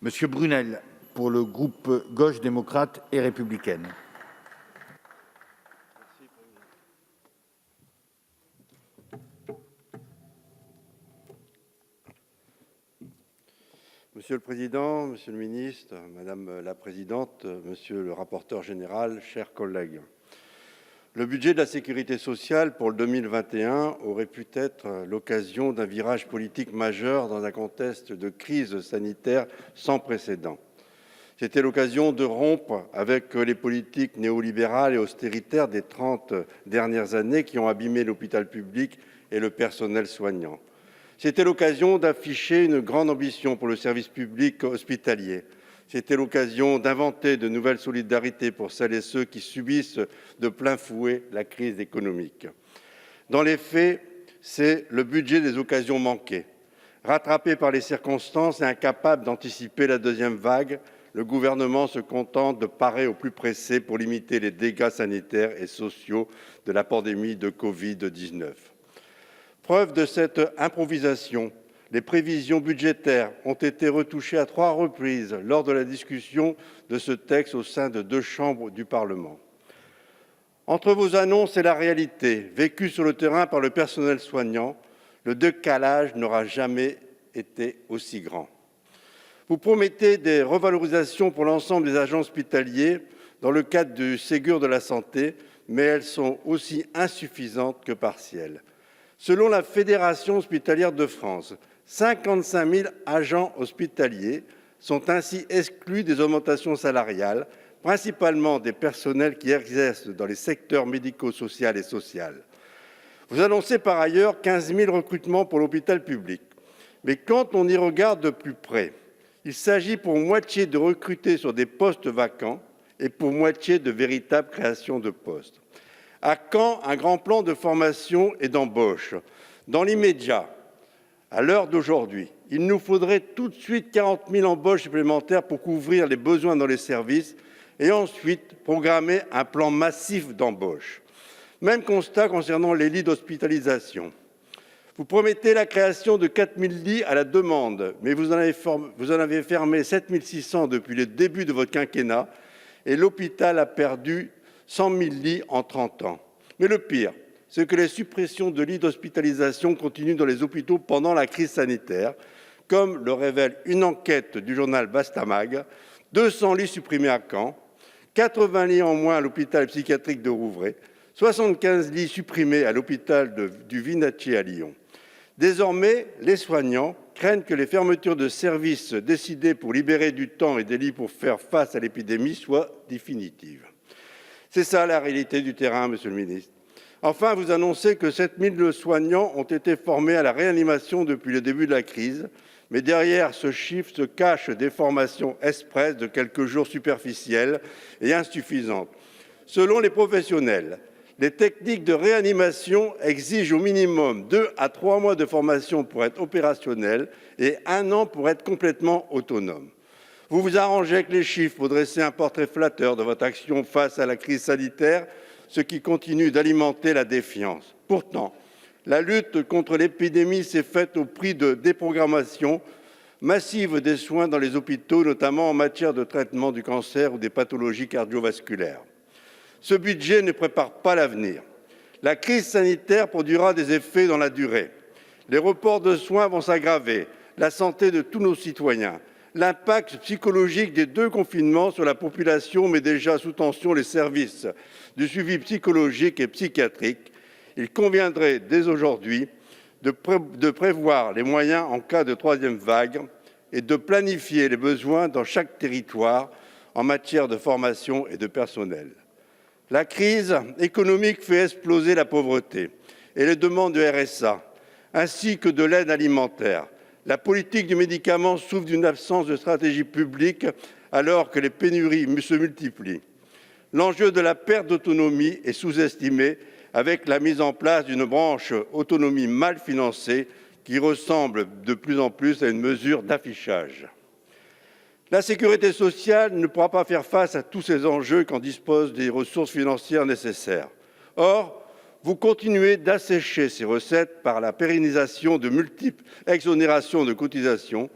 Monsieur Brunel, pour le groupe Gauche démocrate et républicaine. Monsieur le Président, Monsieur le Ministre, Madame la Présidente, Monsieur le rapporteur général, chers collègues. Le budget de la sécurité sociale pour le 2021 aurait pu être l'occasion d'un virage politique majeur dans un contexte de crise sanitaire sans précédent. C'était l'occasion de rompre avec les politiques néolibérales et austéritaires des 30 dernières années qui ont abîmé l'hôpital public et le personnel soignant. C'était l'occasion d'afficher une grande ambition pour le service public hospitalier. C'était l'occasion d'inventer de nouvelles solidarités pour celles et ceux qui subissent de plein fouet la crise économique. Dans les faits, c'est le budget des occasions manquées. Rattrapé par les circonstances et incapable d'anticiper la deuxième vague, le gouvernement se contente de parer au plus pressé pour limiter les dégâts sanitaires et sociaux de la pandémie de Covid-19. Preuve de cette improvisation, les prévisions budgétaires ont été retouchées à 3 reprises lors de la discussion de ce texte au sein de 2 chambres du Parlement. Entre vos annonces et la réalité, vécue sur le terrain par le personnel soignant, le décalage n'aura jamais été aussi grand. Vous promettez des revalorisations pour l'ensemble des agents hospitaliers dans le cadre du Ségur de la santé, mais elles sont aussi insuffisantes que partielles. Selon la Fédération hospitalière de France, 55 000 agents hospitaliers sont ainsi exclus des augmentations salariales, principalement des personnels qui exercent dans les secteurs médico-social et social. Vous annoncez par ailleurs 15 000 recrutements pour l'hôpital public. Mais quand on y regarde de plus près, il s'agit pour moitié de recruter sur des postes vacants et pour moitié de véritables créations de postes. À quand un grand plan de formation et d'embauche? Dans l'immédiat, à l'heure d'aujourd'hui, il nous faudrait tout de suite 40 000 embauches supplémentaires pour couvrir les besoins dans les services et ensuite programmer un plan massif d'embauche. Même constat concernant les lits d'hospitalisation. Vous promettez la création de 4 000 lits à la demande, mais vous en avez fermé 7 600 depuis le début de votre quinquennat et l'hôpital a perdu 100 000 lits en 30 ans. Mais le pire, c'est que les suppressions de lits d'hospitalisation continuent dans les hôpitaux pendant la crise sanitaire, comme le révèle une enquête du journal Bastamag. 200 lits supprimés à Caen, 80 lits en moins à l'hôpital psychiatrique de Rouvray, 75 lits supprimés à l'hôpital du Vinatier à Lyon. Désormais, les soignants craignent que les fermetures de services décidées pour libérer du temps et des lits pour faire face à l'épidémie soient définitives. C'est ça la réalité du terrain, Monsieur le Ministre. Enfin, vous annoncez que 7 000 soignants ont été formés à la réanimation depuis le début de la crise, mais derrière ce chiffre se cachent des formations express de quelques jours superficielles et insuffisantes. Selon les professionnels, les techniques de réanimation exigent au minimum 2 à 3 mois de formation pour être opérationnelles et 1 an pour être complètement autonomes. Vous vous arrangez avec les chiffres pour dresser un portrait flatteur de votre action face à la crise sanitaire, ce qui continue d'alimenter la défiance. Pourtant, la lutte contre l'épidémie s'est faite au prix de déprogrammation massive des soins dans les hôpitaux, notamment en matière de traitement du cancer ou des pathologies cardiovasculaires. Ce budget ne prépare pas l'avenir. La crise sanitaire produira des effets dans la durée. Les reports de soins vont s'aggraver, la santé de tous nos citoyens. L'impact psychologique des 2 confinements sur la population met déjà sous tension les services du suivi psychologique et psychiatrique. Il conviendrait dès aujourd'hui de prévoir les moyens en cas de 3e vague et de planifier les besoins dans chaque territoire en matière de formation et de personnel. La crise économique fait exploser la pauvreté et les demandes de RSA, ainsi que de l'aide alimentaire. La politique du médicament souffre d'une absence de stratégie publique alors que les pénuries se multiplient. L'enjeu de la perte d'autonomie est sous-estimé avec la mise en place d'une branche autonomie mal financée qui ressemble de plus en plus à une mesure d'affichage. La sécurité sociale ne pourra pas faire face à tous ces enjeux quand dispose des ressources financières nécessaires. Or, vous continuez d'assécher ces recettes par la pérennisation de multiples exonérations de cotisations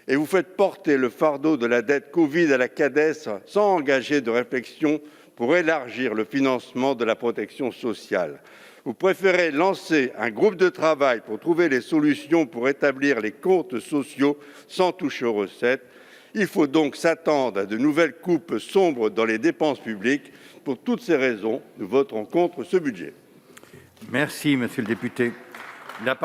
Et vous faites porter le fardeau de la dette Covid à la Cades sans engager de réflexion pour élargir le financement de la protection sociale. Vous préférez lancer un groupe de travail pour trouver les solutions pour établir les comptes sociaux sans toucher aux recettes. Il faut donc s'attendre à de nouvelles coupes sombres dans les dépenses publiques. Pour toutes ces raisons, nous voterons contre ce budget. Merci, monsieur le député.